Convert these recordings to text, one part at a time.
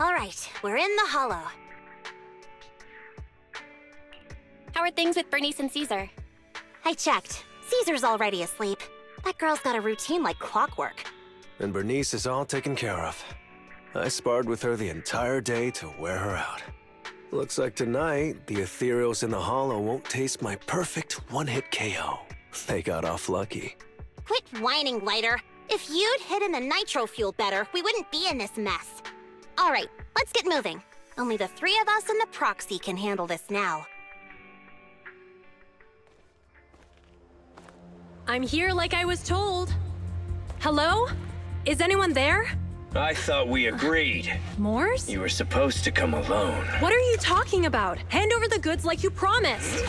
All right, we're in the hollow. How are things with Bernice and Caesar? I checked. Caesar's already asleep. That girl's got a routine like clockwork. And Bernice is all taken care of. I sparred with her the entire day to wear her out. Looks like tonight, the ethereals in the hollow won't taste my perfect one-hit KO. They got off lucky. Quit whining, Lighter. If you'd hidden the nitro fuel better, we wouldn't be in this mess. All right, let's get moving. Only the three of us and the proxy can handle this now. I'm here like I was told. Hello? Is anyone there? I thought we agreed. Morse? You were supposed to come alone. What are you talking about? Hand over the goods like you promised.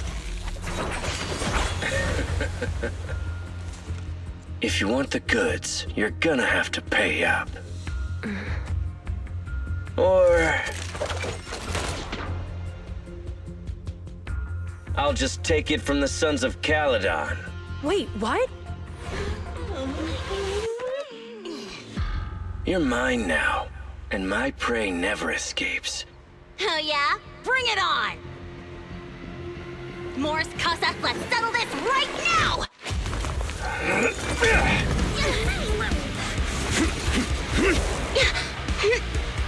If you want the goods, you're gonna have to pay up. Or... I'll just take it from the Sons of Caledon. Wait, what? You're mine now, and my prey never escapes. Oh yeah? Bring it on! Morse, Casa, let's settle this right now!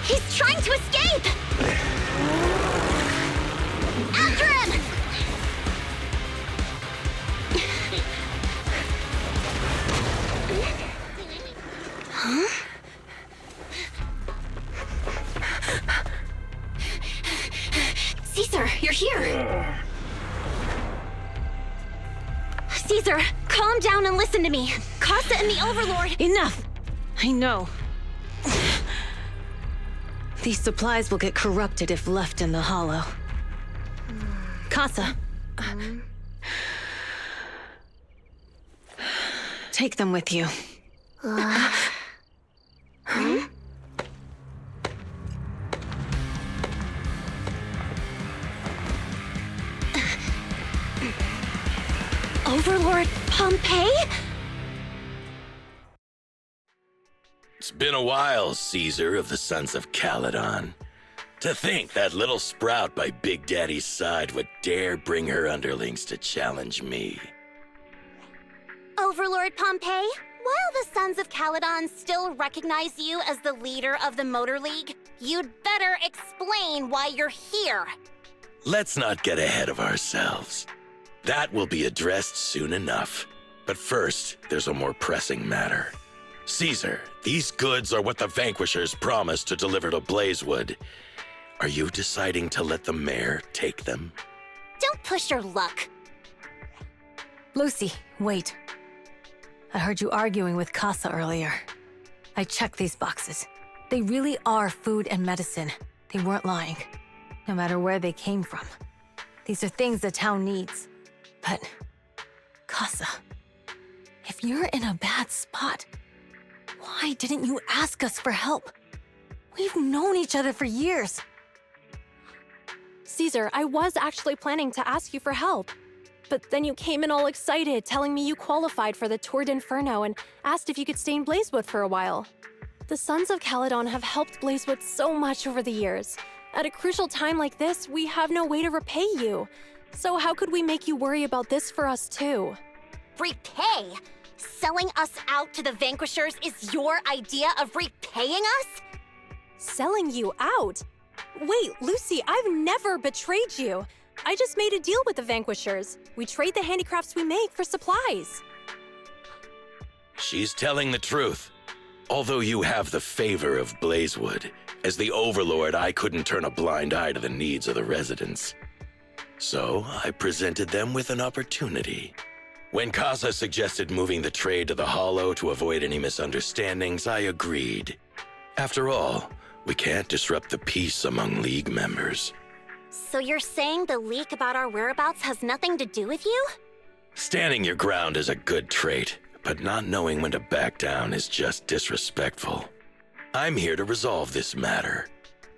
He's trying to escape! After him! Huh? Caesar, you're here! Caesar, calm down and listen to me. Casa and the Overlord... Enough! I know. These supplies will get corrupted if left in the hollow. Casa. Take them with you. Overlord Pompeii? It's been a while, Caesar of the Sons of Caledon. To think that little sprout by Big Daddy's side would dare bring her underlings to challenge me. Overlord Pompeii, while the Sons of Caledon still recognize you as the leader of the Motor League, you'd better explain why you're here. Let's not get ahead of ourselves. That will be addressed soon enough. But first, there's a more pressing matter. Caesar, these goods are what the Vanquishers promised to deliver to Blazewood. Are you deciding to let the mayor take them? Don't push your luck. Lucy, wait. I heard you arguing with Casa earlier. I checked these boxes. They really are food and medicine. They weren't lying, no matter where they came from. These are things the town needs. But, Casa, if you're in a bad spot, why didn't you ask us for help? We've known each other for years. Caesar, I was actually planning to ask you for help. But then you came in all excited, telling me you qualified for the Tour d'Inferno and asked if you could stay in Blazewood for a while. The Sons of Caledon have helped Blazewood so much over the years. At a crucial time like this, we have no way to repay you. So how could we make you worry about this for us too? Repay? Selling us out to the Vanquishers is your idea of repaying us? Selling you out? Wait, Lucy, I've never betrayed you. I just made a deal with the Vanquishers. We trade the handicrafts we make for supplies. She's telling the truth. Although you have the favor of Blazewood, as the Overlord, I couldn't turn a blind eye to the needs of the residents. So I presented them with an opportunity. When Casa suggested moving the trade to the Hollow to avoid any misunderstandings, I agreed. After all, we can't disrupt the peace among League members. So you're saying the leak about our whereabouts has nothing to do with you? Standing your ground is a good trait, but not knowing when to back down is just disrespectful. I'm here to resolve this matter.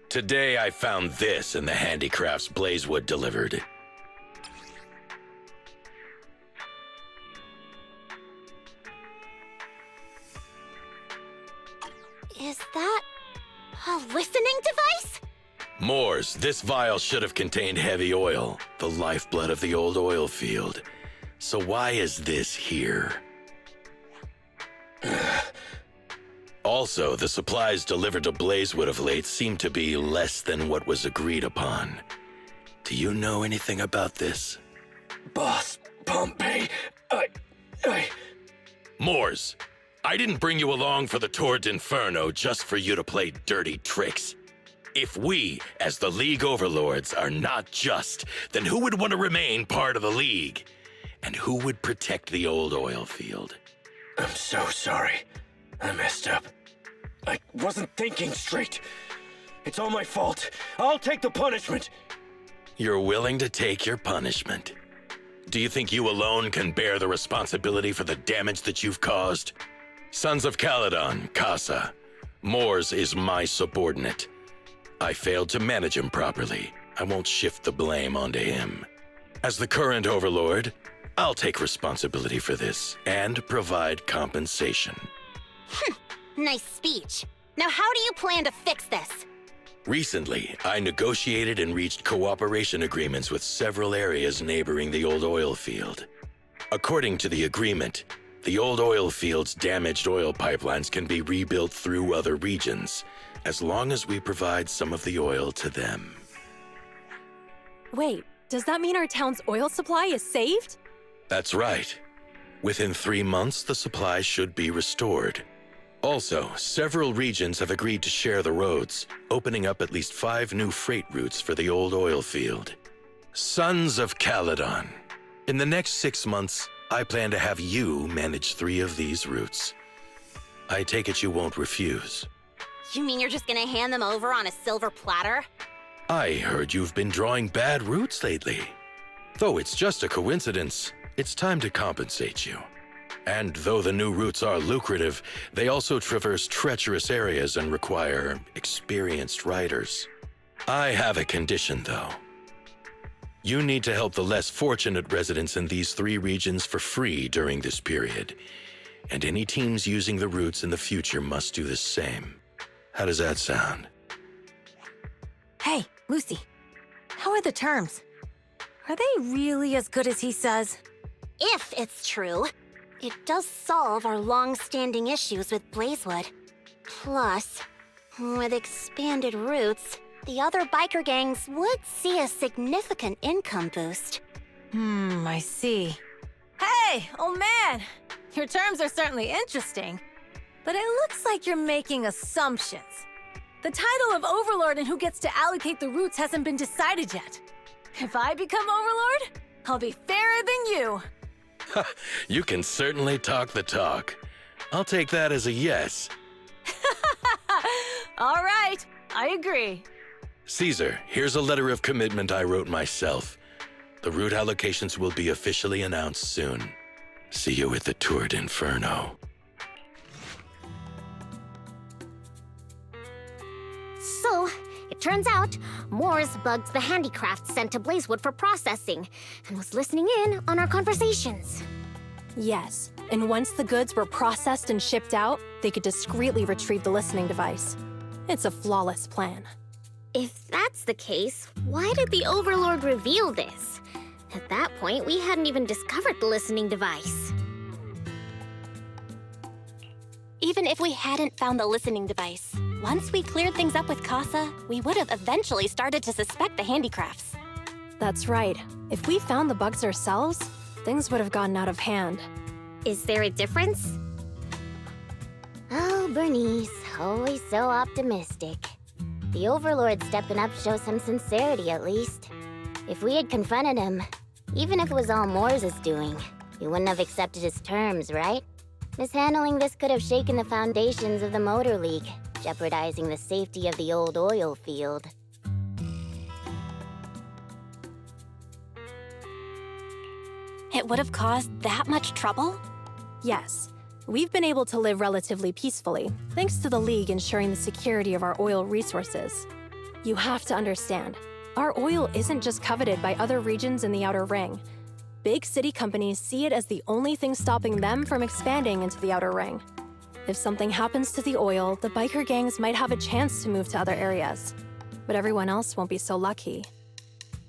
Today I found this in the handicrafts Blazewood delivered. Is that A listening device? Moors, this vial should have contained heavy oil, the lifeblood of the old oil field. So why is this here? Also, the supplies delivered to Blazewood of late seem to be less than what was agreed upon. Do you know anything about this? Boss, Pompey, Moors, I didn't bring you along for the Tour d'Inferno just for you to play dirty tricks. If we, as the League Overlords, are not just, then who would want to remain part of the League? And who would protect the old oil field? I'm so sorry. I messed up. I wasn't thinking straight. It's all my fault. I'll take the punishment. You're willing to take your punishment. Do you think you alone can bear the responsibility for the damage that you've caused? Sons of Caledon, Casa. Moors is my subordinate. I failed to manage him properly. I won't shift the blame onto him. As the current overlord, I'll take responsibility for this and provide compensation. Nice speech. Now how do you plan to fix this? Recently, I negotiated and reached cooperation agreements with several areas neighboring the old oil field. According to the agreement, the old oil field's damaged oil pipelines can be rebuilt through other regions, as long as we provide some of the oil to them. Wait, does that mean our town's oil supply is saved? That's right. Within 3 months, the supply should be restored. Also, several regions have agreed to share the roads, opening up at least 5 new freight routes for the old oil field. Sons of Caledon. In the next 6 months, I plan to have you manage 3 of these routes. I take it you won't refuse. You mean you're just gonna hand them over on a silver platter? I heard you've been drawing bad routes lately. Though it's just a coincidence, it's time to compensate you. And though the new routes are lucrative, they also traverse treacherous areas and require experienced riders. I have a condition, though. You need to help the less fortunate residents in these 3 regions for free during this period. And any teams using the routes in the future must do the same. How does that sound? Hey, Lucy. How are the terms? Are they really as good as he says? If it's true, it does solve our long-standing issues with Blazewood. Plus, with expanded routes, the other biker gangs would see a significant income boost. I see. Hey, old man! Your terms are certainly interesting, but it looks like you're making assumptions. The title of Overlord and who gets to allocate the routes hasn't been decided yet. If I become Overlord, I'll be fairer than you. You can certainly talk the talk. I'll take that as a yes. All right, I agree. Caesar, here's a letter of commitment I wrote myself. The route allocations will be officially announced soon. See you at the Tour d'Inferno. So, it turns out, Moors bugged the handicrafts sent to Blazewood for processing, and was listening in on our conversations. Yes, and once the goods were processed and shipped out, they could discreetly retrieve the listening device. It's a flawless plan. If that's the case, why did the Overlord reveal this? At that point, we hadn't even discovered the listening device. Even if we hadn't found the listening device, once we cleared things up with Casa, we would have eventually started to suspect the handicrafts. That's right. If we found the bugs ourselves, things would have gotten out of hand. Is there a difference? Oh, Bernice, always so optimistic. The Overlord stepping up shows some sincerity, at least. If we had confronted him, even if it was all Moors' doing, we wouldn't have accepted his terms, right? Mishandling this could have shaken the foundations of the Motor League, jeopardizing the safety of the old oil field. It would have caused that much trouble? Yes. We've been able to live relatively peacefully, thanks to the League ensuring the security of our oil resources. You have to understand, our oil isn't just coveted by other regions in the Outer Ring. Big city companies see it as the only thing stopping them from expanding into the Outer Ring. If something happens to the oil, the biker gangs might have a chance to move to other areas. But everyone else won't be so lucky.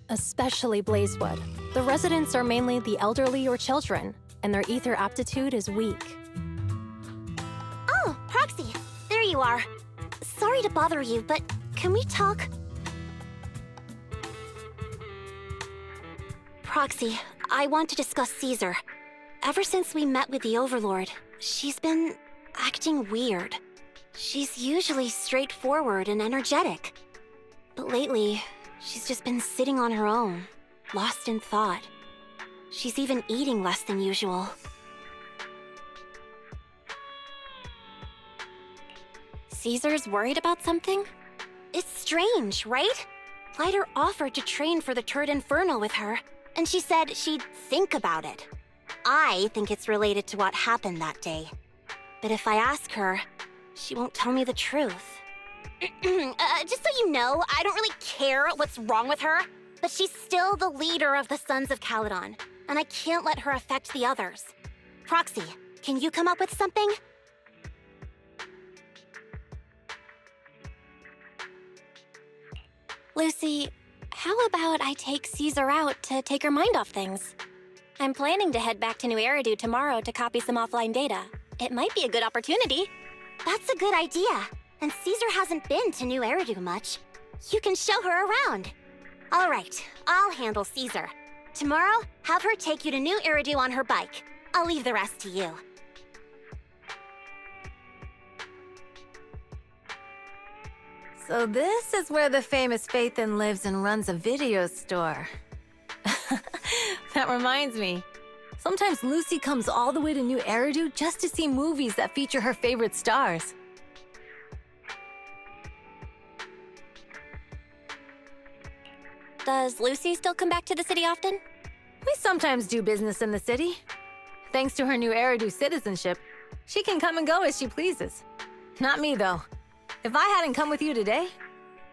Especially Blazewood. The residents are mainly the elderly or children, and their ether aptitude is weak. Oh, Proxy, there you are. Sorry to bother you, but can we talk? Proxy, I want to discuss Caesar. Ever since we met with the Overlord, she's been acting weird. She's usually straightforward and energetic. But lately, she's just been sitting on her own, lost in thought. She's even eating less than usual. Caesar's worried about something? It's strange, right? Lighter offered to train for the Turd Inferno with her, and she said she'd think about it. I think it's related to what happened that day. But if I ask her, she won't tell me the truth. Just so you know, I don't really care what's wrong with her, but she's still the leader of the Sons of Caledon, and I can't let her affect the others. Proxy, can you come up with something? Lucy, how about I take Caesar out to take her mind off things? I'm planning to head back to New Eridu tomorrow to copy some offline data. It might be a good opportunity. That's a good idea. And Caesar hasn't been to New Eridu much. You can show her around. All right, I'll handle Caesar. Tomorrow, have her take you to New Eridu on her bike. I'll leave the rest to you. So this is where the famous Phaethon lives and runs a video store. That reminds me. Sometimes Lucy comes all the way to New Eridu just to see movies that feature her favorite stars. Does Lucy still come back to the city often? We sometimes do business in the city. Thanks to her New Eridu citizenship, she can come and go as she pleases. Not me, though. If I hadn't come with you today,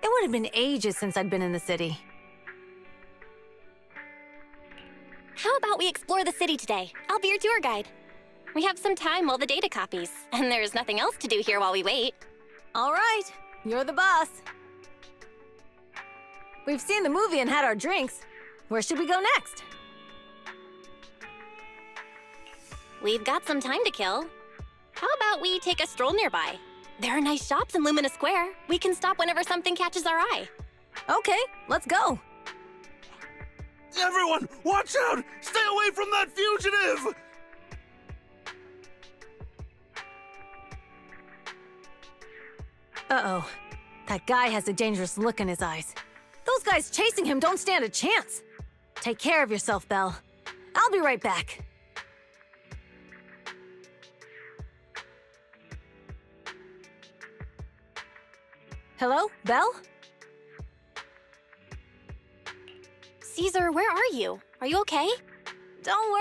it would have been ages since I'd been in the city. How about we explore the city today? I'll be your tour guide. We have some time while the data copies, and there's nothing else to do here while we wait. All right, you're the boss. We've seen the movie and had our drinks. Where should we go next? We've got some time to kill. How about we take a stroll nearby? There are nice shops in Lumina Square. We can stop whenever something catches our eye. Okay, let's go. Everyone, watch out! Stay away from that fugitive! Uh-oh. That guy has a dangerous look in his eyes. Those guys chasing him don't stand a chance. Take care of yourself, Belle. I'll be right back. Hello, Belle? Caesar, where are you? Are you okay? Don't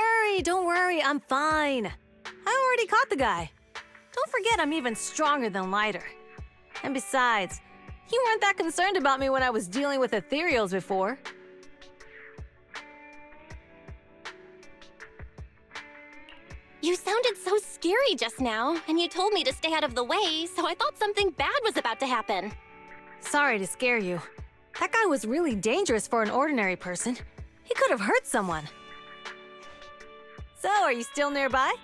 worry, I'm fine. I already caught the guy. Don't forget I'm even stronger than Lighter. And besides, you weren't that concerned about me when I was dealing with ethereals before. You sounded so scary just now, and you told me to stay out of the way, so I thought something bad was about to happen. Sorry to scare you. That guy was really dangerous for an ordinary person. He could have hurt someone. So, are you still nearby?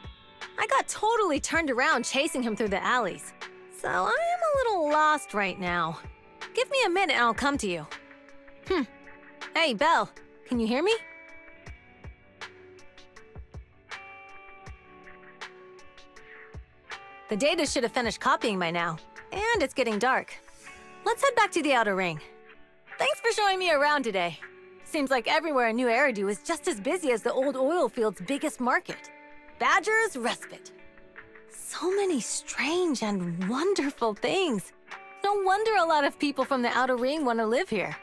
I got totally turned around chasing him through the alleys. So, I am a little lost right now. Give me a minute and I'll come to you. Hey, Belle, can you hear me? The data should have finished copying by now, and it's getting dark. Let's head back to the Outer Ring. Thanks for showing me around today. Seems like everywhere in New Eridu is just as busy as the old oil field's biggest market. Badger's Respite. So many strange and wonderful things. No wonder a lot of people from the Outer Ring want to live here.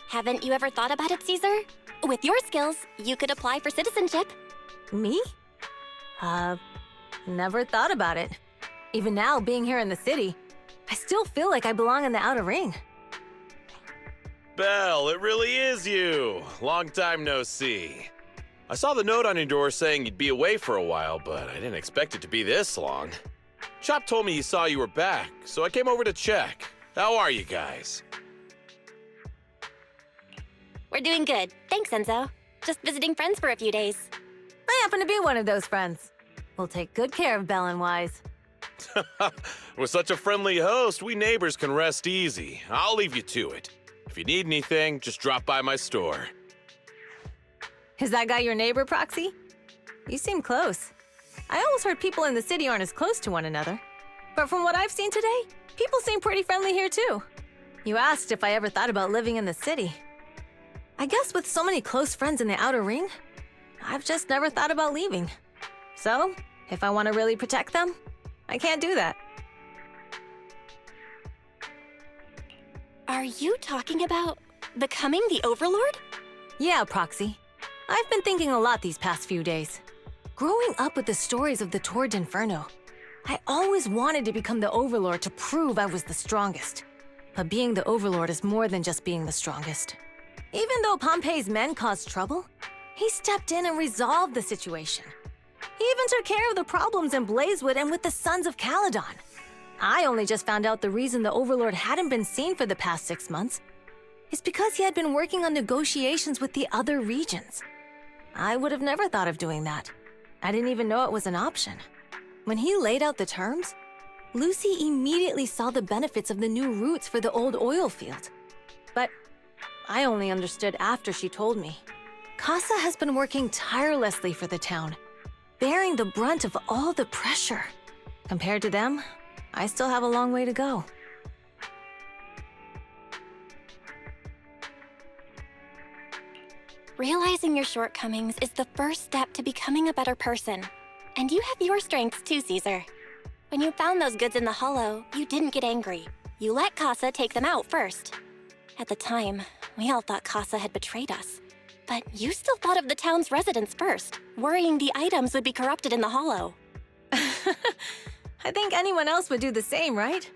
Haven't you ever thought about it, Caesar? With your skills, you could apply for citizenship. Me? Never thought about it. Even now, being here in the city, I still feel like I belong in the Outer Ring. Belle, it really is you. Long time no see. I saw the note on your door saying you'd be away for a while, but I didn't expect it to be this long. Chop told me he saw you were back, so I came over to check. How are you guys? We're doing good. Thanks, Enzo. Just visiting friends for a few days. I happen to be one of those friends. We'll take good care of Belle and Wise. With such a friendly host, we neighbors can rest easy. I'll leave you to it. If you need anything, just drop by my store. Is that guy your neighbor, Proxy? You seem close. I always heard people in the city aren't as close to one another. But from what I've seen today, people seem pretty friendly here too. You asked if I ever thought about living in the city. I guess with so many close friends in the outer ring, I've just never thought about leaving. So, if I want to really protect them, I can't do that. Are you talking about becoming the Overlord? Yeah, Proxy. I've been thinking a lot these past few days. Growing up with the stories of the Tour d'Inferno, I always wanted to become the Overlord to prove I was the strongest. But being the Overlord is more than just being the strongest. Even though Pompey's men caused trouble, he stepped in and resolved the situation. He even took care of the problems in Blazewood and with the Sons of Caledon. I only just found out the reason the Overlord hadn't been seen for the past 6 months is because he had been working on negotiations with the other regions. I would have never thought of doing that. I didn't even know it was an option. When he laid out the terms, Lucy immediately saw the benefits of the new routes for the old oil field. But I only understood after she told me. Casa has been working tirelessly for the town, bearing the brunt of all the pressure. Compared to them, I still have a long way to go. Realizing your shortcomings is the first step to becoming a better person. And you have your strengths too, Caesar. When you found those goods in the hollow, you didn't get angry. You let Casa take them out first. At the time, we all thought Casa had betrayed us. But you still thought of the town's residents first, worrying the items would be corrupted in the hollow. I think anyone else would do the same, right?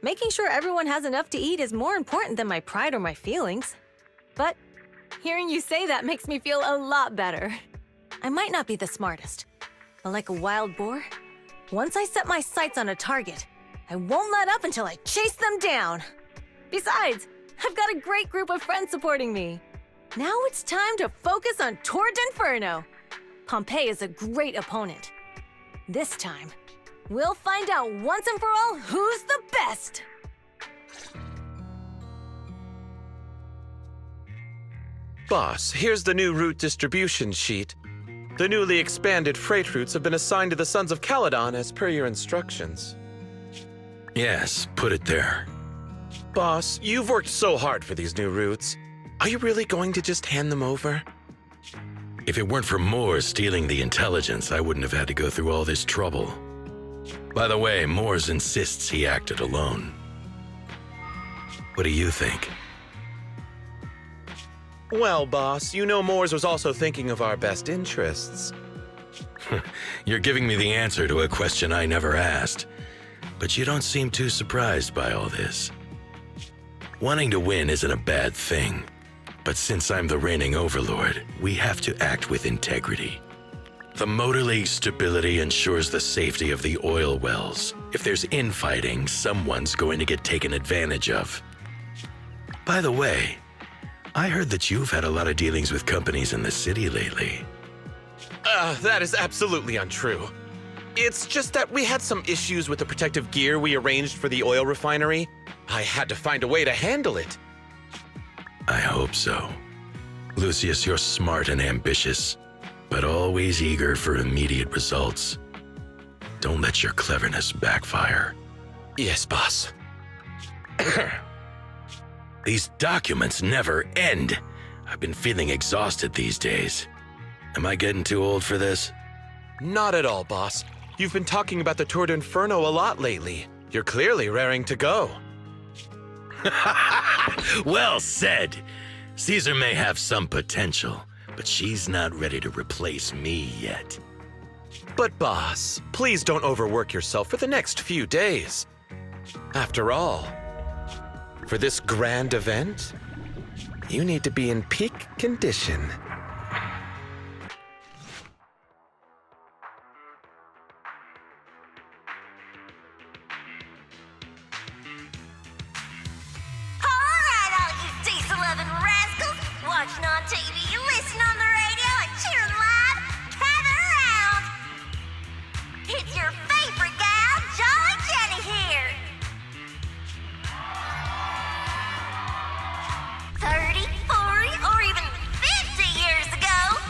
Making sure everyone has enough to eat is more important than my pride or my feelings. But hearing you say that makes me feel a lot better. I might not be the smartest, but like a wild boar, once I set my sights on a target, I won't let up until I chase them down. Besides, I've got a great group of friends supporting me. Now it's time to focus on Tour d'Inferno. Pompey is a great opponent. This time, we'll find out once and for all who's the best! Boss, here's the new route distribution sheet. The newly expanded freight routes have been assigned to the Sons of Caledon as per your instructions. Yes, put it there. Boss, you've worked so hard for these new routes. Are you really going to just hand them over? If it weren't for Moore stealing the intelligence, I wouldn't have had to go through all this trouble. By the way, Moores insists he acted alone. What do you think? Well, boss, you know Moores was also thinking of our best interests. You're giving me the answer to a question I never asked. But you don't seem too surprised by all this. Wanting to win isn't a bad thing. But since I'm the reigning overlord, we have to act with integrity. The Motor League's stability ensures the safety of the oil wells. If there's infighting, someone's going to get taken advantage of. By the way, I heard that you've had a lot of dealings with companies in the city lately. That is absolutely untrue. It's just that we had some issues with the protective gear we arranged for the oil refinery. I had to find a way to handle it. I hope so. Lucius, you're smart and ambitious, but always eager for immediate results. Don't let your cleverness backfire. Yes, boss. These documents never end. I've been feeling exhausted these days. Am I getting too old for this? Not at all, boss. You've been talking about the Tour d'Inferno a lot lately. You're clearly raring to go. Well said. Caesar may have some potential, but she's not ready to replace me yet. But boss, please don't overwork yourself for the next few days. After all, for this grand event, you need to be in peak condition. watching on TV, listening on the radio, and cheering live, gather around. It's your favorite gal, Jolly Jenny here. 30, 40, or even 50 years ago,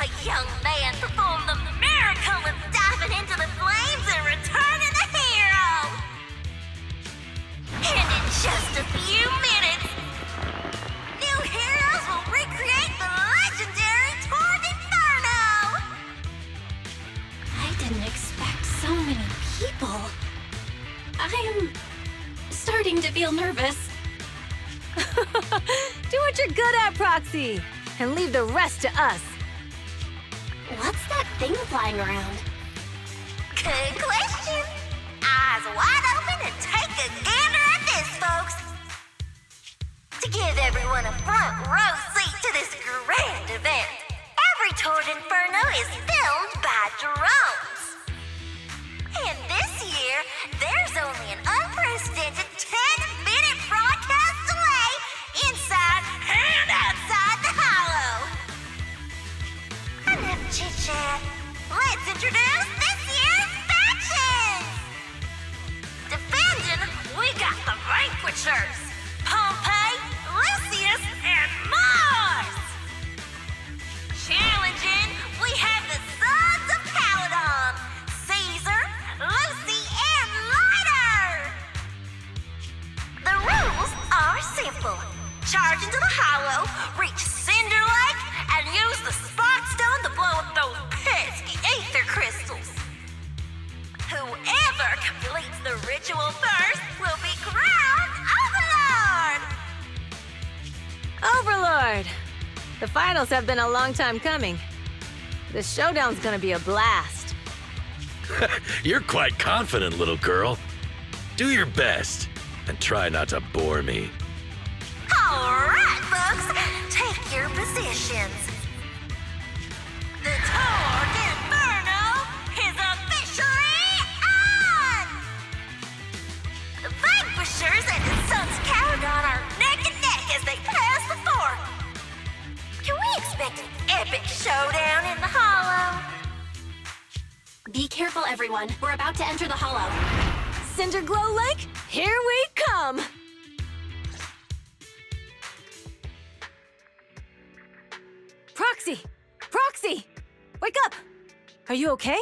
a young man performed the miracle of diving into the flames and returning a hero. And in just a few minutes, new heroes will recreate the legendary Tord Inferno! I didn't expect so many people. I'm starting to feel nervous. Do what you're good at, Proxy, and leave the rest to us. What's that thing flying around? Good question. Eyes wide open and take a gander at this, folks. To give everyone a front row seat to this grand event, every Tord Inferno is filmed by drones. And this year, there's only an unprecedented 10-minute broadcast delay inside and outside the hollow. Enough chit-chat. Let's introduce this year's factions! Defending, we got the Vanquishers, Pompey, Lucius, and Mars! Challenging, we have the Sons of Caledon, Caesar, Lucy, and Lighter! The rules are simple. Charge into the hollow, reach Cinder Lake, and use the Spark Stone to blow up those pesky ether crystals. Whoever completes the ritual first will be crowned Overlord! Overlord! The finals have been a long time coming. The showdown's gonna be a blast. You're quite confident, little girl. Do your best, and try not to bore me. All right, folks, take your positions. The Tord Inferno is officially on! The Vanquishers and the Sons of Caledon are neck and neck as they pass the fort. Can we expect an epic showdown in the hollow? Be careful, everyone. We're about to enter the hollow. Cinderglow Lake, here we come! Proxy! Proxy! Wake up! Are you okay?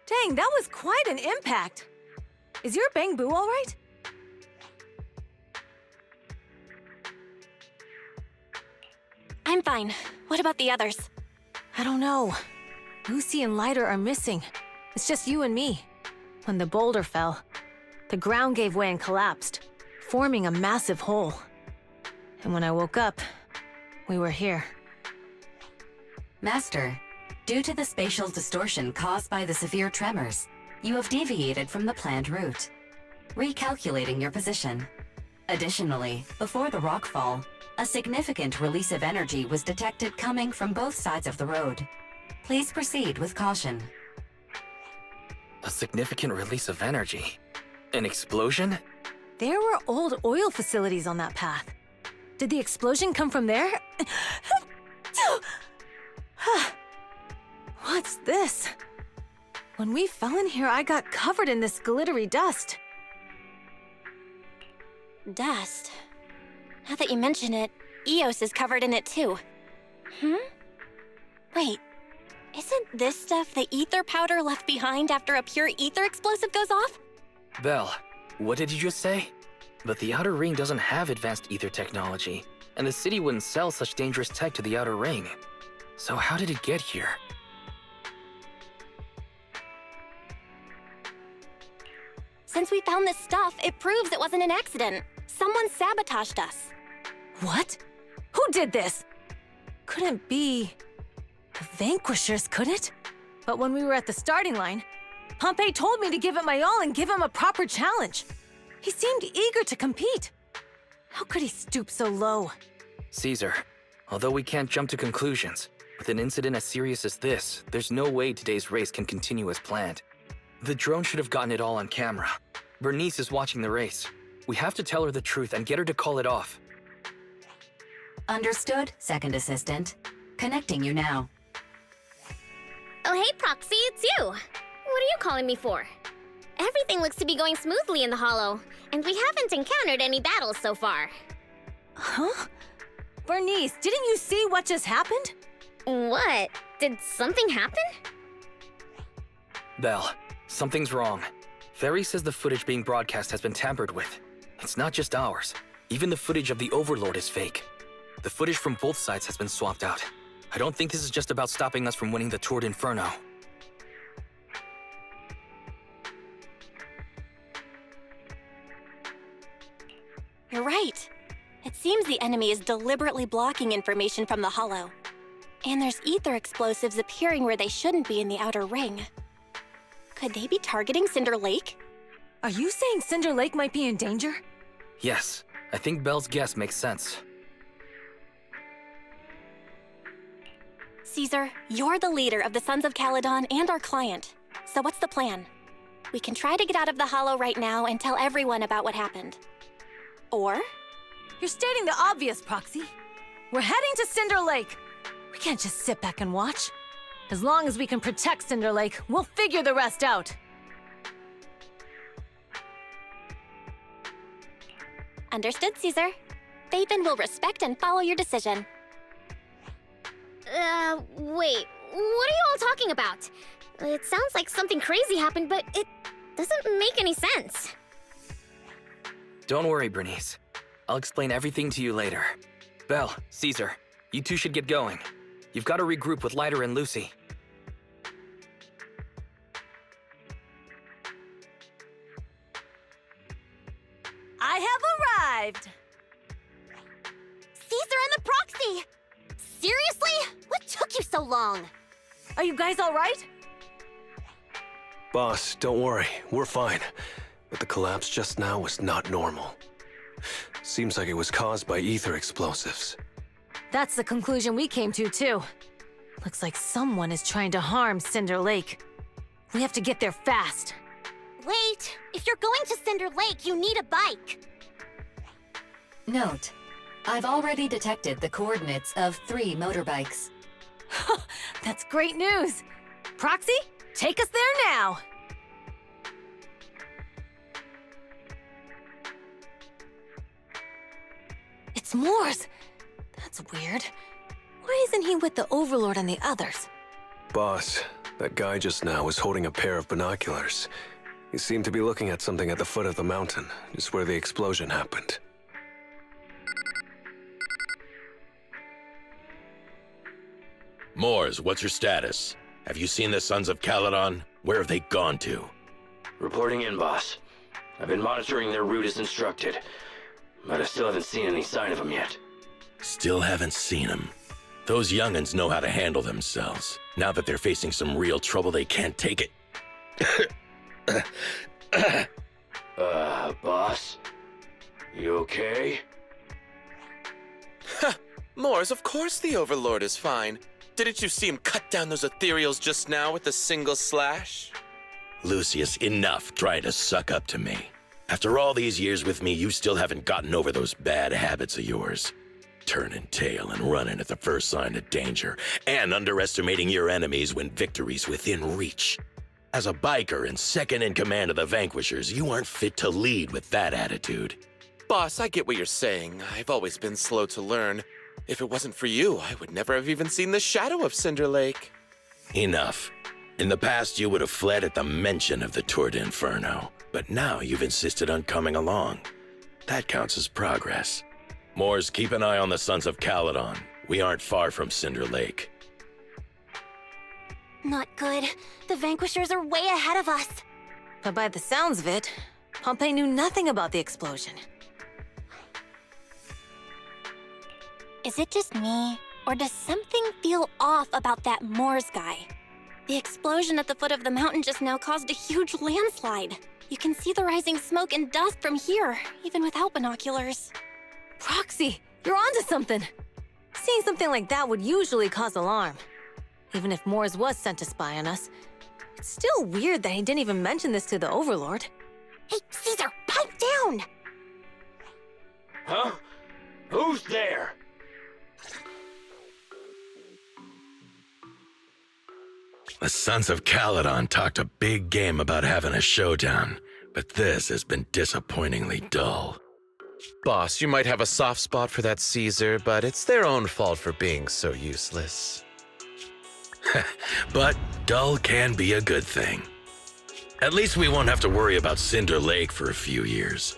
Dang, that was quite an impact. Is your Bang Boo all right? I'm fine. What about the others? I don't know. Lucy and Lighter are missing. It's just you and me. When the boulder fell, the ground gave way and collapsed, forming a massive hole. And when I woke up, we were here. Master, due to the spatial distortion caused by the severe tremors, you have deviated from the planned route, recalculating your position. Additionally, before the rockfall, a significant release of energy was detected coming from both sides of the road. Please proceed with caution. A significant release of energy? An explosion? There were old oil facilities on that path. Did the explosion come from there? What's this? When we fell in here, I got covered in this glittery dust. Dust. Now that you mention it, Eos is covered in it too. Wait, isn't this stuff the ether powder left behind after a pure ether explosive goes off? Belle, what did you just say? But the Outer Ring doesn't have advanced ether technology, and the city wouldn't sell such dangerous tech to the Outer Ring. So how did it get here? Since we found this stuff, it proves it wasn't an accident. Someone sabotaged us. What? Who did this? Couldn't be the Vanquishers, could it? But when we were at the starting line, Pompey told me to give it my all and give him a proper challenge. He seemed eager to compete. How could he stoop so low? Caesar, although we can't jump to conclusions, with an incident as serious as this, there's no way today's race can continue as planned. The drone should have gotten it all on camera. Bernice is watching the race. We have to tell her the truth and get her to call it off. Understood, Second Assistant. Connecting you now. Oh, hey, Proxy, it's you. What are you calling me for? Everything looks to be going smoothly in the Hollow, and we haven't encountered any battles so far. Huh? Bernice, didn't you see what just happened? What? Did something happen? Belle, something's wrong. Ferry says the footage being broadcast has been tampered with. It's not just ours. Even the footage of the Overlord is fake. The footage from both sides has been swapped out. I don't think this is just about stopping us from winning the Tour d'Inferno. You're right. It seems the enemy is deliberately blocking information from the Hollow. And there's ether explosives appearing where they shouldn't be in the outer ring. Could they be targeting Cinder Lake? Are you saying Cinder Lake might be in danger? Yes, I think Belle's guess makes sense. Caesar, you're the leader of the Sons of Caledon and our client. So what's the plan? We can try to get out of the Hollow right now and tell everyone about what happened. Or? You're stating the obvious, Proxy. We're heading to Cinder Lake. We can't just sit back and watch. As long as we can protect Cinder Lake, we'll figure the rest out. Understood, Caesar. Phaethon will respect and follow your decision. Wait. What are you all talking about? It sounds like something crazy happened, but it doesn't make any sense. Don't worry, Bernice. I'll explain everything to you later. Belle, Caesar, you two should get going. You've got to regroup with Lighter and Lucy. I have arrived! Caesar and the Proxy! Seriously? What took you so long? Are you guys all right? Boss, don't worry. We're fine. But the collapse just now was not normal. Seems like it was caused by ether explosives. That's the conclusion we came to, too. Looks like someone is trying to harm Cinder Lake. We have to get there fast. Wait, if you're going to Cinder Lake, you need a bike. Note: I've already detected the coordinates of 3 motorbikes. That's great news. Proxy, take us there now. It's Moors. That's weird. Why isn't he with the Overlord and the others? Boss, that guy just now was holding a pair of binoculars. He seemed to be looking at something at the foot of the mountain, just where the explosion happened. Moors, what's your status? Have you seen the Sons of Caledon? Where have they gone to? Reporting in, boss. I've been monitoring their route as instructed, but I still haven't seen any sign of them yet. Still haven't seen them. Those young'uns know how to handle themselves. Now that they're facing some real trouble, they can't take it. Boss? You okay? Moors, of course the Overlord is fine. Didn't you see him cut down those ethereals just now with a single slash? Lucius, enough trying to suck up to me. After all these years with me, you still haven't gotten over those bad habits of yours. Turning tail and running at the first sign of danger, and underestimating your enemies when victory's within reach. As a biker and second in command of the Vanquishers, you aren't fit to lead with that attitude. Boss, I get what you're saying. I've always been slow to learn. If it wasn't for you, I would never have even seen the shadow of Cinder Lake. Enough. In the past, you would have fled at the mention of the Tour d'Inferno, but now you've insisted on coming along. That counts as progress. Moors, keep an eye on the Sons of Caledon. We aren't far from Cinder Lake. Not good. The Vanquishers are way ahead of us. But by the sounds of it, Pompey knew nothing about the explosion. Is it just me, or does something feel off about that Moors guy? The explosion at the foot of the mountain just now caused a huge landslide. You can see the rising smoke and dust from here, even without binoculars. Proxy, you're onto something. Seeing something like that would usually cause alarm. Even if Moors was sent to spy on us, it's still weird that he didn't even mention this to the Overlord. Hey, Caesar, pipe down! Huh? Who's there? Sons of Caledon talked a big game about having a showdown, but this has been disappointingly dull. Boss, you might have a soft spot for that Caesar, but it's their own fault for being so useless. But dull can be a good thing. At least we won't have to worry about Cinder Lake for a few years.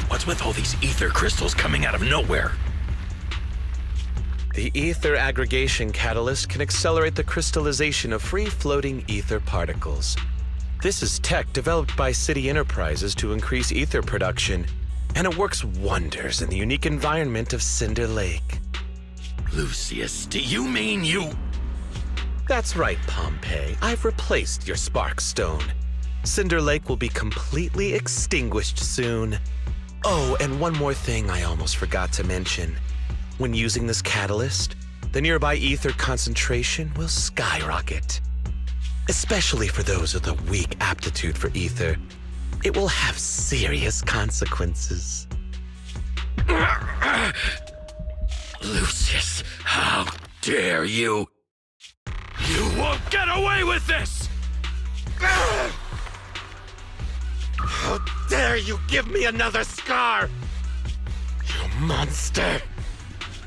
What's with all these ether crystals coming out of nowhere? The ether aggregation catalyst can accelerate the crystallization of free-floating ether particles. This is tech developed by City Enterprises to increase ether production, and it works wonders in the unique environment of Cinder Lake. Lucius, do you mean you... That's right, Pompeii. I've replaced your spark stone. Cinder Lake will be completely extinguished soon. Oh, and one more thing I almost forgot to mention. When using this catalyst, the nearby ether concentration will skyrocket. Especially for those with a weak aptitude for ether, it will have serious consequences. Lucius, how dare you? You won't get away with this! How dare you give me another scar! You monster!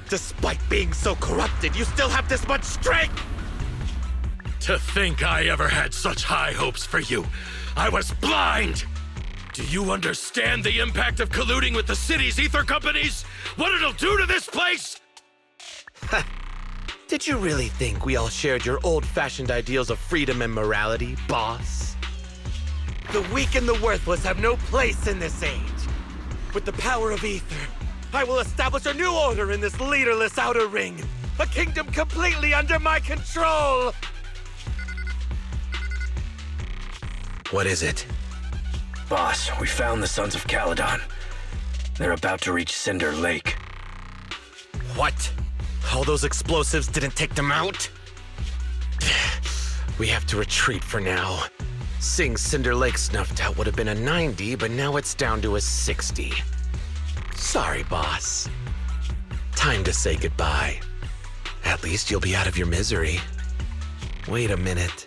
Despite being so corrupted, you still have this much strength! To think I ever had such high hopes for you. I was blind! Do you understand the impact of colluding with the city's ether companies? What it'll do to this place? Did you really think we all shared your old-fashioned ideals of freedom and morality, boss? The weak and the worthless have no place in this age. With the power of ether, I will establish a new order in this leaderless outer ring. A kingdom completely under my control! What is it? Boss, we found the Sons of Caledon. They're about to reach Cinder Lake. What? All those explosives didn't take them out? We have to retreat for now. Seeing Cinder Lake snuffed out would have been a 90, but now it's down to a 60. Sorry, boss. Time to say goodbye. At least you'll be out of your misery. Wait a minute.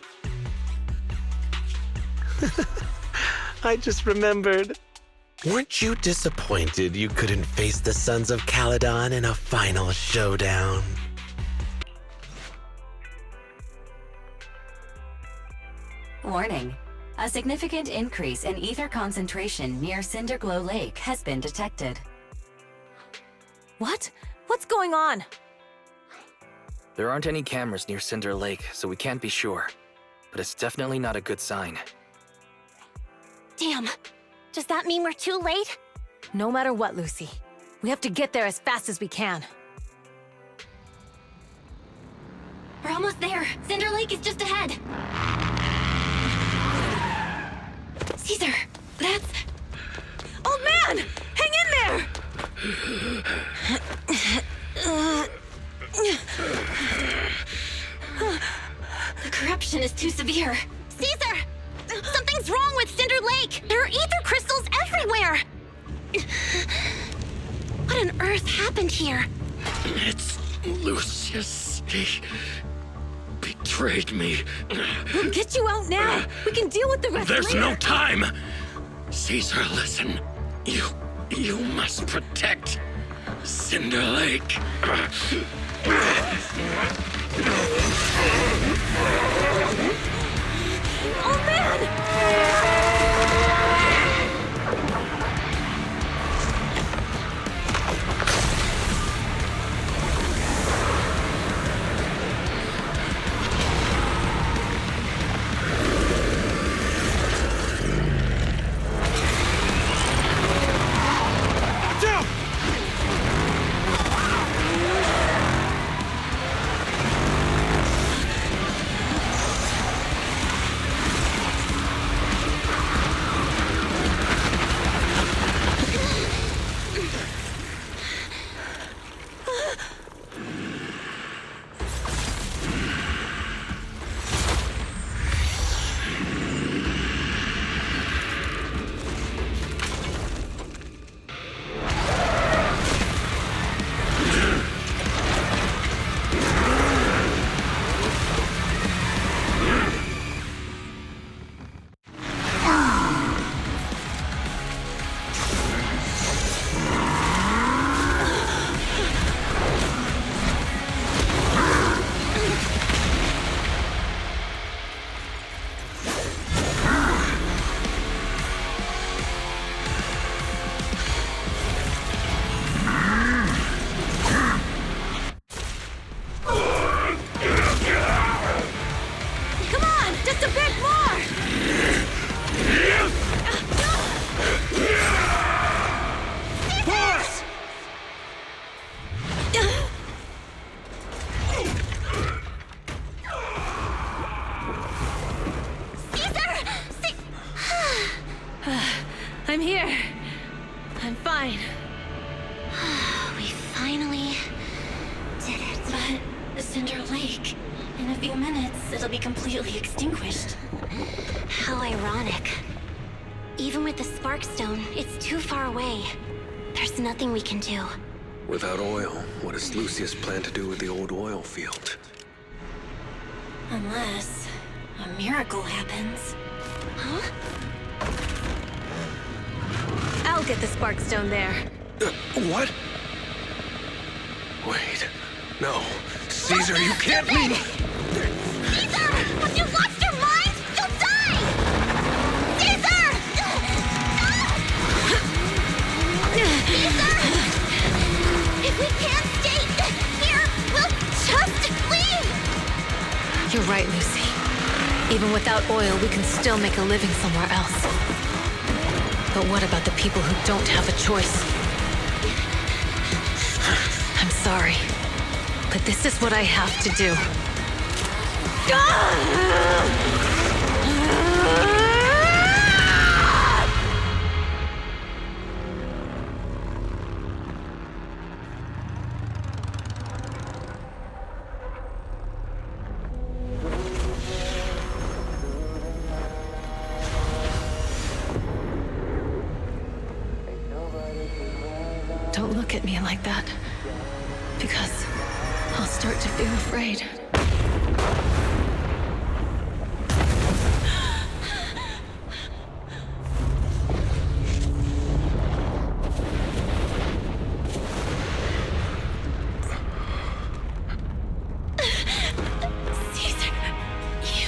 I just remembered. Weren't you disappointed you couldn't face the Sons of Caledon in a final showdown? Warning. A significant increase in ether concentration near Cinderglow Lake has been detected. What? What's going on? There aren't any cameras near Cinder Lake, so we can't be sure. But it's definitely not a good sign. Damn. Does that mean we're too late? No matter what, Lucy. We have to get there as fast as we can. We're almost there. Cinder Lake is just ahead. Caesar, that's... Old man! Hang in there! The corruption is too severe. Caesar! Something's wrong with Cinder Lake! There are ether crystals everywhere! What on earth happened here? It's Lucius. He betrayed me. We'll get you out now. We can deal with the rest There's later. no time! Caesar, listen. You must protect Cinder Lake. Oh, man! bit more! Pause! I'm here. I'm fine. We finally did it. But Cinder Lake, in a few minutes, it'll be completely extinguished. How ironic. Even with the Sparkstone, it's too far away. There's nothing we can do. Without oil, what does Lucius plan to do with the old oil field? Unless a miracle happens. Huh? I'll get the Sparkstone there. What? Wait. No. Caesar, you can't leave! Caesar! Have you lost your mind? You'll die! Caesar! Caesar! If we can't stay here, we'll just leave! You're right, Lucy. Even without oil, we can still make a living somewhere else. But what about the people who don't have a choice? I'm sorry, but this is what I have to do. Don't look at me like that, because I'll start to feel afraid. Caesar, you...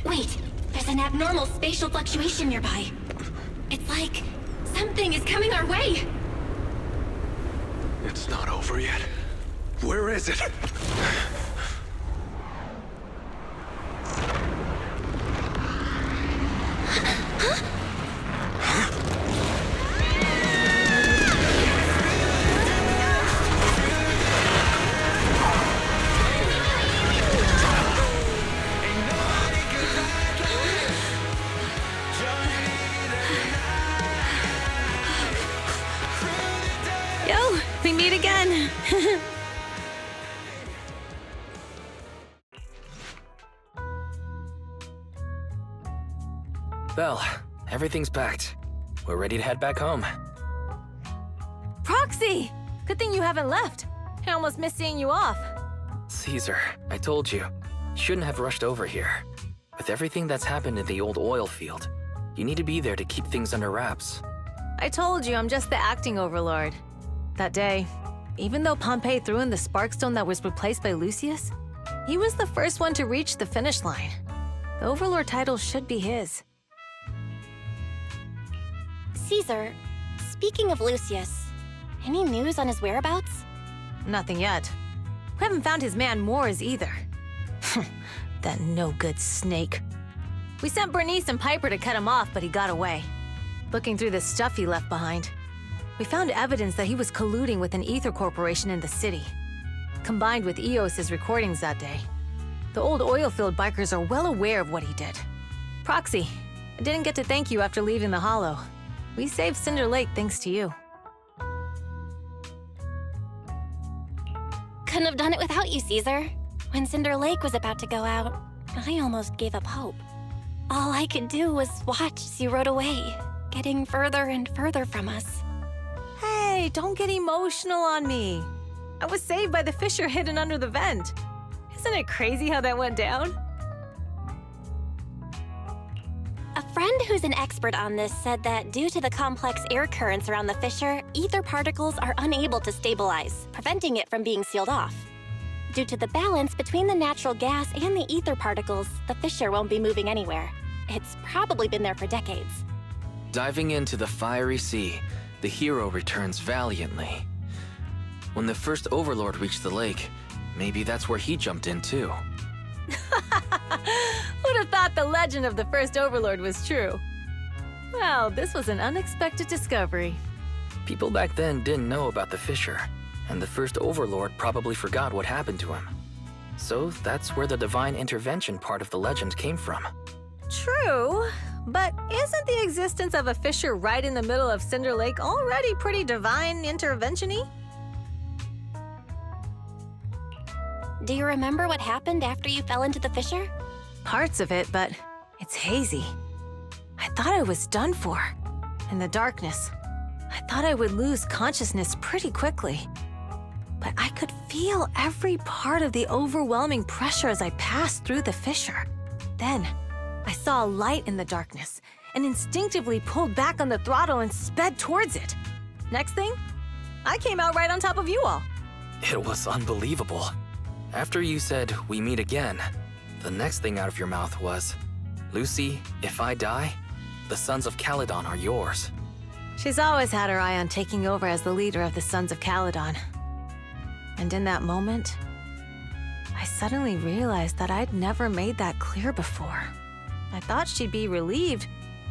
Wait, there's an abnormal spatial fluctuation nearby. It's like something is coming our way. It's not over yet. Where is it? Yo, we meet again. Well, everything's packed. We're ready to head back home. Proxy! Good thing you haven't left. I almost missed seeing you off. Caesar, I told you, shouldn't have rushed over here. With everything that's happened in the old oil field, you need to be there to keep things under wraps. I told you I'm just the acting overlord. That day, even though Pompey threw in the Sparkstone that was replaced by Lucius, he was the first one to reach the finish line. The overlord title should be his. Caesar, speaking of Lucius, any news on his whereabouts? Nothing yet. We haven't found his man Moores either. That no-good snake. We sent Bernice and Piper to cut him off, but he got away. Looking through the stuff he left behind, we found evidence that he was colluding with an ether corporation in the city. Combined with Eos's recordings that day, the old oil-field bikers are well aware of what he did. Proxy, I didn't get to thank you after leaving the Hollow. We saved Cinder Lake thanks to you. Couldn't have done it without you, Caesar. When Cinder Lake was about to go out, I almost gave up hope. All I could do was watch as you rode away, getting further and further from us. Hey, don't get emotional on me. I was saved by the fissure hidden under the vent. Isn't it crazy how that went down? A friend who's an expert on this said that due to the complex air currents around the fissure, ether particles are unable to stabilize, preventing it from being sealed off. Due to the balance between the natural gas and the ether particles, the fissure won't be moving anywhere. It's probably been there for decades. Diving into the fiery sea, the hero returns valiantly. When the first Overlord reached the lake, maybe that's where he jumped in too. Who'd have thought the legend of the first Overlord was true? Well, this was an unexpected discovery. People back then didn't know about the fissure, and the first Overlord probably forgot what happened to him. So that's where the divine intervention part of the legend came from. True, but isn't the existence of a fissure right in the middle of Cinder Lake already pretty divine intervention-y? Do you remember what happened after you fell into the fissure? Parts of it, but it's hazy. I thought I was done for. In the darkness, I thought I would lose consciousness pretty quickly. But I could feel every part of the overwhelming pressure as I passed through the fissure. Then, I saw a light in the darkness and instinctively pulled back on the throttle and sped towards it. Next thing, I came out right on top of you all. It was unbelievable. After you said, "We meet again," the next thing out of your mouth was, "Lucy, if I die, the Sons of Caledon are yours." She's always had her eye on taking over as the leader of the Sons of Caledon. And in that moment, I suddenly realized that I'd never made that clear before. I thought she'd be relieved,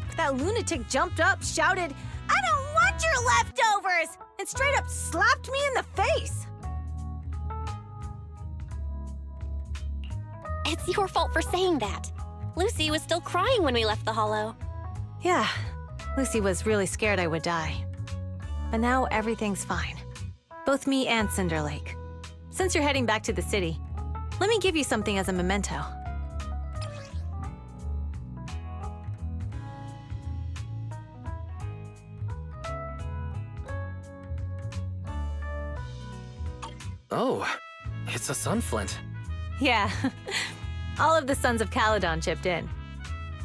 but that lunatic jumped up, shouted, "I don't want your leftovers!" and straight up slapped me in the face. It's your fault for saying that. Lucy was still crying when we left the hollow. Yeah, Lucy was really scared I would die. But now everything's fine. Both me and Cinder Lake. Since you're heading back to the city, let me give you something as a memento. Oh, it's a sunflint. Yeah, all of the Sons of Caledon chipped in.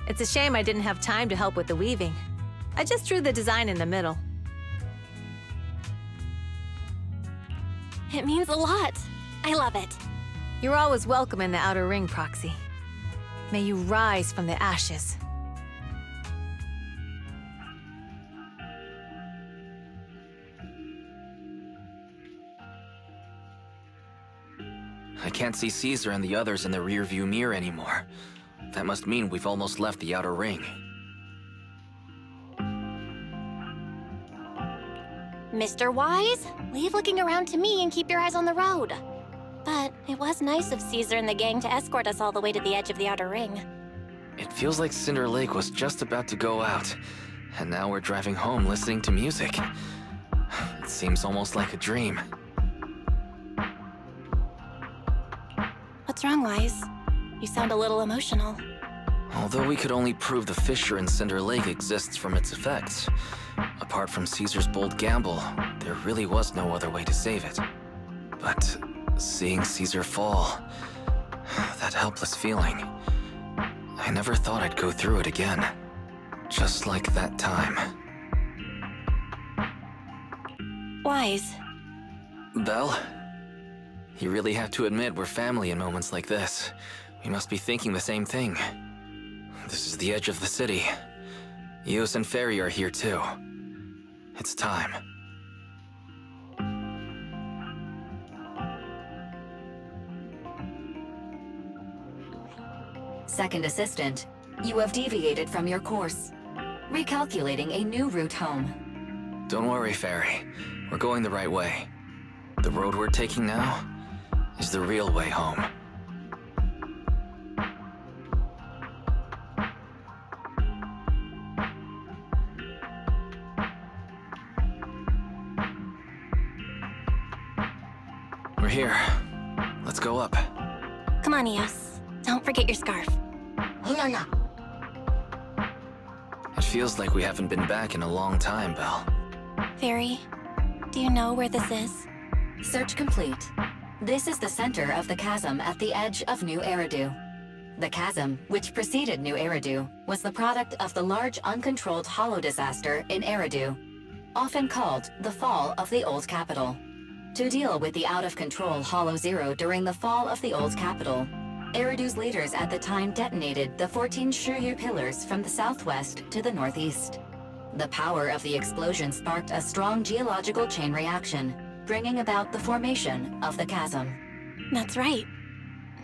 It's a shame I didn't have time to help with the weaving. I just drew the design in the middle. It means a lot. I love it. You're always welcome in the Outer Ring, Proxy. May you rise from the ashes. I can't see Caesar and the others in the rearview mirror anymore. That must mean we've almost left the Outer Ring. Mr. Wise, leave looking around to me and keep your eyes on the road. But it was nice of Caesar and the gang to escort us all the way to the edge of the Outer Ring. It feels like Cinder Lake was just about to go out, and now we're driving home listening to music. It seems almost like a dream. What's wrong, Wise? You sound a little emotional. Although we could only prove the fissure in Cinder Lake exists from its effects, apart from Caesar's bold gamble, there really was no other way to save it. But seeing Caesar fall, that helpless feeling, I never thought I'd go through it again. Just like that time. Wise. Belle? You really have to admit we're family in moments like this. We must be thinking the same thing. This is the edge of the city. Eos and Ferry are here too. It's time. Second Assistant, you have deviated from your course. Recalculating a new route home. Don't worry, Ferry. We're going the right way. The road we're taking now is the real way home. We're here. Let's go up. Come on, Eos. Don't forget your scarf. It feels like we haven't been back in a long time, Belle. Ferry, do you know where this is? Search complete. This is the center of the chasm at the edge of New Eridu. The chasm, which preceded New Eridu, was the product of the large uncontrolled hollow disaster in Eridu, often called the fall of the Old Capital. To deal with the out-of-control Hollow Zero during the fall of the Old Capital, Eridu's leaders at the time detonated the 14 Shiryu pillars from the southwest to the northeast. The power of the explosion sparked a strong geological chain reaction, bringing about the formation of the chasm. That's right.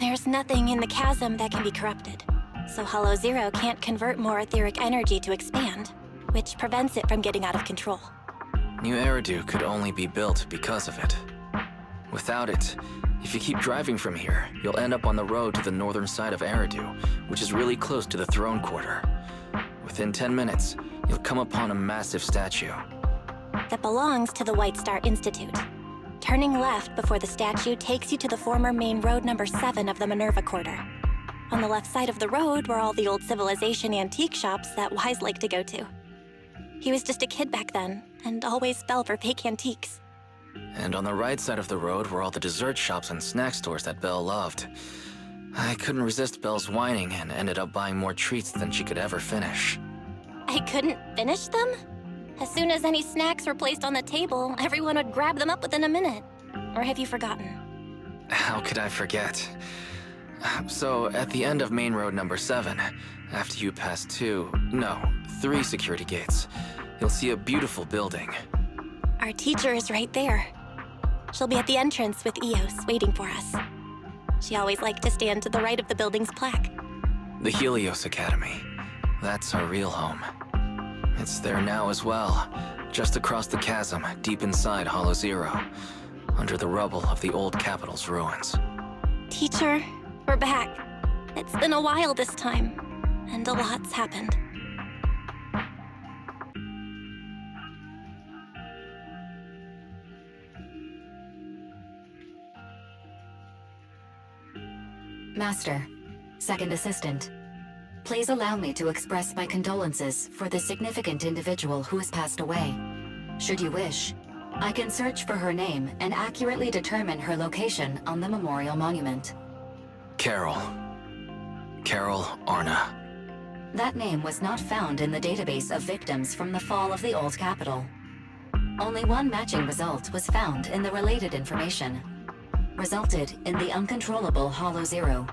There's nothing in the chasm that can be corrupted, so Hollow Zero can't convert more etheric energy to expand, which prevents it from getting out of control. New Eridu could only be built because of it. Without it, if you keep driving from here, you'll end up on the road to the northern side of Eridu, which is really close to the throne quarter. Within 10 minutes, you'll come upon a massive statue. That belongs to the White Star Institute. Turning left before the statue takes you to the former main road number 7 of the Minerva Quarter. On the left side of the road were all the old civilization antique shops that Wise liked to go to. He was just a kid back then, and always fell for fake antiques. And on the right side of the road were all the dessert shops and snack stores that Belle loved. I couldn't resist Belle's whining and ended up buying more treats than she could ever finish. I couldn't finish them? As soon as any snacks were placed on the table, everyone would grab them up within a minute. Or have you forgotten? How could I forget? So, at the end of main road number 7, after you pass 3 security gates, you'll see a beautiful building. Our teacher is right there. She'll be at the entrance with Eos, waiting for us. She always liked to stand to the right of the building's plaque. The Helios Academy. That's our real home. It's there now as well, just across the chasm, deep inside Hollow Zero, under the rubble of the old capital's ruins. Teacher, we're back. It's been a while this time, and a lot's happened. Master, Second Assistant, please allow me to express my condolences for the significant individual who has passed away. Should you wish, I can search for her name and accurately determine her location on the memorial monument. Carol Arna. That name was not found in the database of victims from the fall of the Old Capital. Only one matching result was found in the related information. Resulted in the uncontrollable Hollow Zero,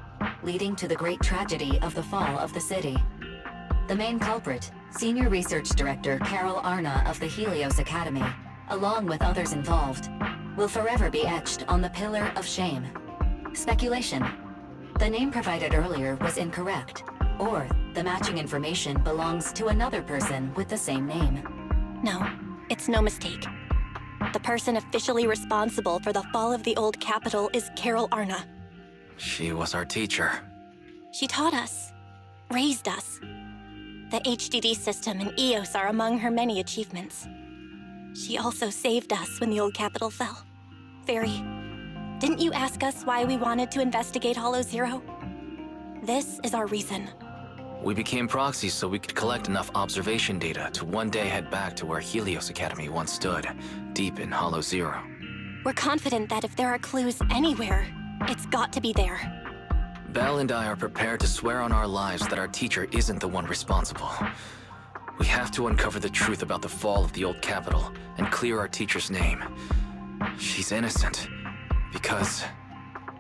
leading to the great tragedy of the fall of the city. The main culprit, Senior Research Director Carol Arna of the Helios Academy, along with others involved, will forever be etched on the Pillar of Shame. Speculation. The name provided earlier was incorrect, or the matching information belongs to another person with the same name. No, it's no mistake. The person officially responsible for the fall of the Old Capital is Carol Arna. She was our teacher. She taught us, raised us. The HDD system and EOS are among her many achievements. She also saved us when the Old Capital fell. Fairy, didn't you ask us why we wanted to investigate Hollow Zero? This is our reason. We became proxies so we could collect enough observation data to one day head back to where Helios Academy once stood, deep in Hollow Zero. We're confident that if there are clues anywhere, it's got to be there. Belle and I are prepared to swear on our lives that our teacher isn't the one responsible. We have to uncover the truth about the fall of the Old Capital and clear our teacher's name. She's innocent, because...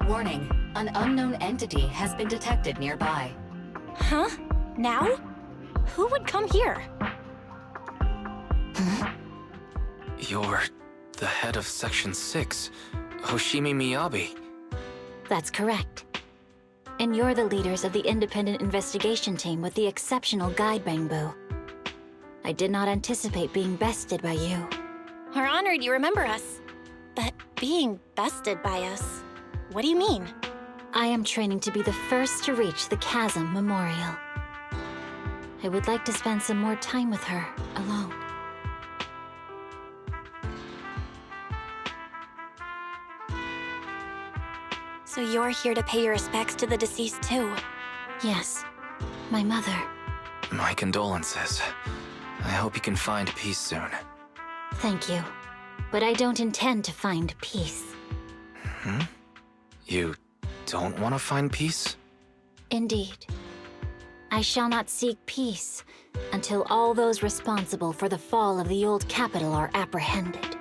Warning, an unknown entity has been detected nearby. Huh? Now? Who would come here? You're the head of Section 6, Hoshimi Miyabi. That's correct. And you're the leaders of the independent investigation team with the exceptional guide Bangbu. I did not anticipate being bested by you. We're honored you remember us. But being bested by us, what do you mean? I am training to be the first to reach the Chasm Memorial. I would like to spend some more time with her, alone. So you're here to pay your respects to the deceased too? Yes, my mother. My condolences. I hope you can find peace soon. Thank you. But I don't intend to find peace. You don't want to find peace? Indeed. I shall not seek peace until all those responsible for the fall of the old capital are apprehended.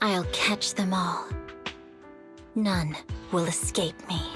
I'll catch them all. None will escape me.